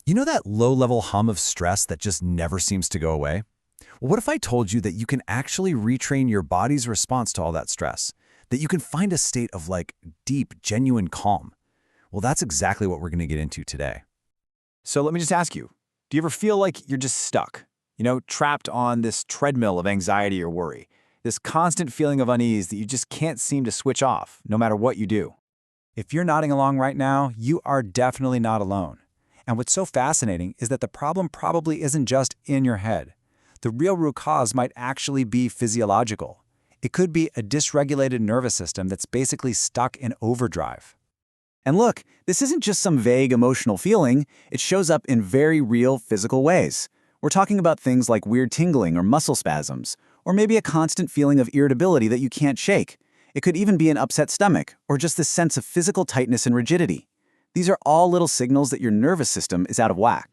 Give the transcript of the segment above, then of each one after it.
You know that low-level hum of stress that just never seems to go away? Well, what if I told you that you can actually retrain your body's response to all that stress? That you can find a state of deep, genuine calm? Well, that's exactly what we're going to get into today. So let me just ask you, do you ever feel like you're just stuck? Trapped on this treadmill of anxiety or worry? This constant feeling of unease that you just can't seem to switch off, no matter what you do? If you're nodding along right now, you are definitely not alone. And what's so fascinating is that the problem probably isn't just in your head. The real root cause might actually be physiological. It could be a dysregulated nervous system that's basically stuck in overdrive. And look, this isn't just some vague emotional feeling. It shows up in very real physical ways. We're talking about things like weird tingling or muscle spasms, or maybe a constant feeling of irritability that you can't shake. It could even be an upset stomach, or just this sense of physical tightness and rigidity. These are all little signals that your nervous system is out of whack.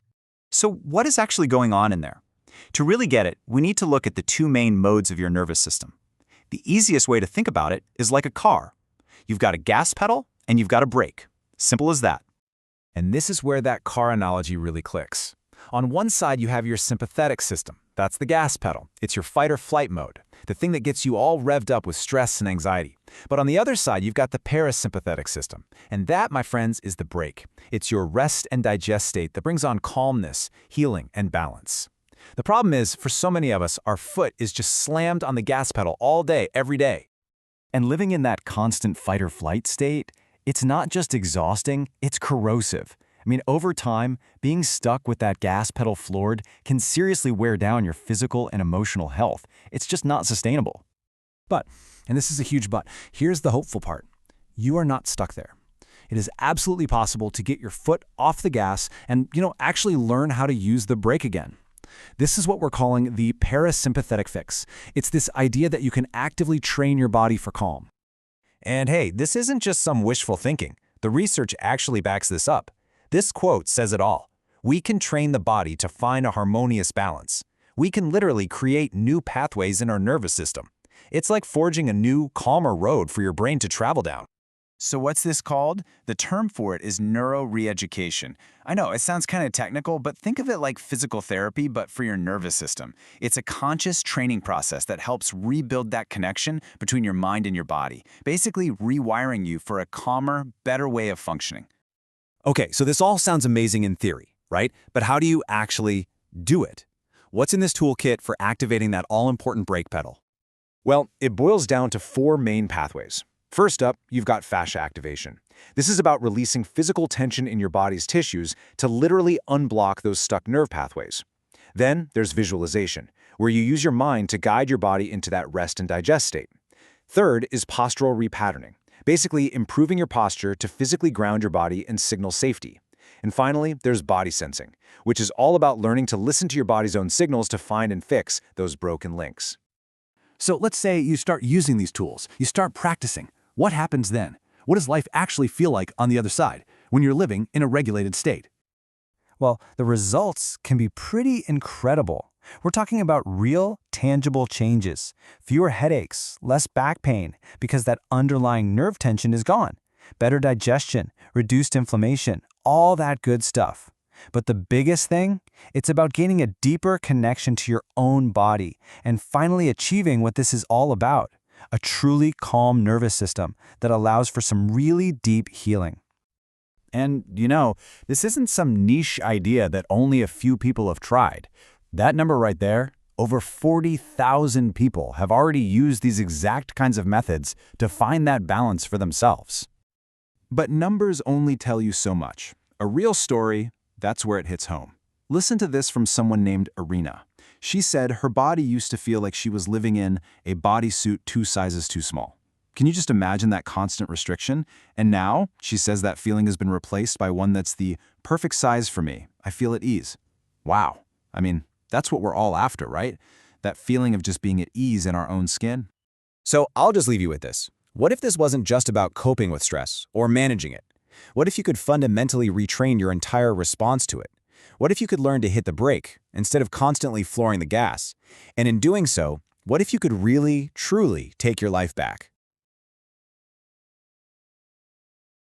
So what is actually going on in there? To really get it, we need to look at the two main modes of your nervous system. The easiest way to think about it is like a car. You've got a gas pedal and you've got a brake. Simple as that. And this is where that car analogy really clicks. On one side, you have your sympathetic system. That's the gas pedal. It's your fight or flight mode, the thing that gets you all revved up with stress and anxiety. But on the other side, you've got the parasympathetic system. And that, my friends, is the brake. It's your rest and digest state that brings on calmness, healing, and balance. The problem is, for so many of us, our foot is just slammed on the gas pedal all day, every day. And living in that constant fight or flight state, it's not just exhausting, it's corrosive. Over time, being stuck with that gas pedal floored can seriously wear down your physical and emotional health. It's just not sustainable. But, and this is a huge but, here's the hopeful part. You are not stuck there. It is absolutely possible to get your foot off the gas and, actually learn how to use the brake again. This is what we're calling the parasympathetic fix. It's this idea that you can actively train your body for calm. And hey, this isn't just some wishful thinking. The research actually backs this up. This quote says it all. We can train the body to find a harmonious balance. We can literally create new pathways in our nervous system. It's like forging a new, calmer road for your brain to travel down. So what's this called? The term for it is neuro-re-education. I know, it sounds kind of technical, but think of it like physical therapy, but for your nervous system. It's a conscious training process that helps rebuild that connection between your mind and your body, basically rewiring you for a calmer, better way of functioning. Okay, so this all sounds amazing in theory, right? But how do you actually do it? What's in this toolkit for activating that all-important brake pedal? Well, it boils down to 4 main pathways. First up, you've got fascia activation. This is about releasing physical tension in your body's tissues to literally unblock those stuck nerve pathways. Then there's visualization, where you use your mind to guide your body into that rest and digest state. Third is postural repatterning, basically improving your posture to physically ground your body and signal safety. And finally, there's body sensing, which is all about learning to listen to your body's own signals to find and fix those broken links. So let's say you start using these tools, you start practicing. What happens then? What does life actually feel like on the other side, when you're living in a regulated state? Well, the results can be pretty incredible. We're talking about real, tangible changes. Fewer headaches, less back pain, because that underlying nerve tension is gone. Better digestion, reduced inflammation, all that good stuff. But the biggest thing, it's about gaining a deeper connection to your own body and finally achieving what this is all about. A truly calm nervous system that allows for some really deep healing. And, this isn't some niche idea that only a few people have tried. That number right there, over 40,000 people have already used these exact kinds of methods to find that balance for themselves. But numbers only tell you so much. A real story, that's where it hits home. Listen to this from someone named Irina. She said her body used to feel like she was living in a bodysuit 2 sizes too small. Can you just imagine that constant restriction? And now, she says that feeling has been replaced by one that's the perfect size for me. I feel at ease. Wow. That's what we're all after, right? That feeling of just being at ease in our own skin. So I'll just leave you with this. What if this wasn't just about coping with stress or managing it? What if you could fundamentally retrain your entire response to it? What if you could learn to hit the brake instead of constantly flooring the gas? And in doing so, what if you could really, truly take your life back?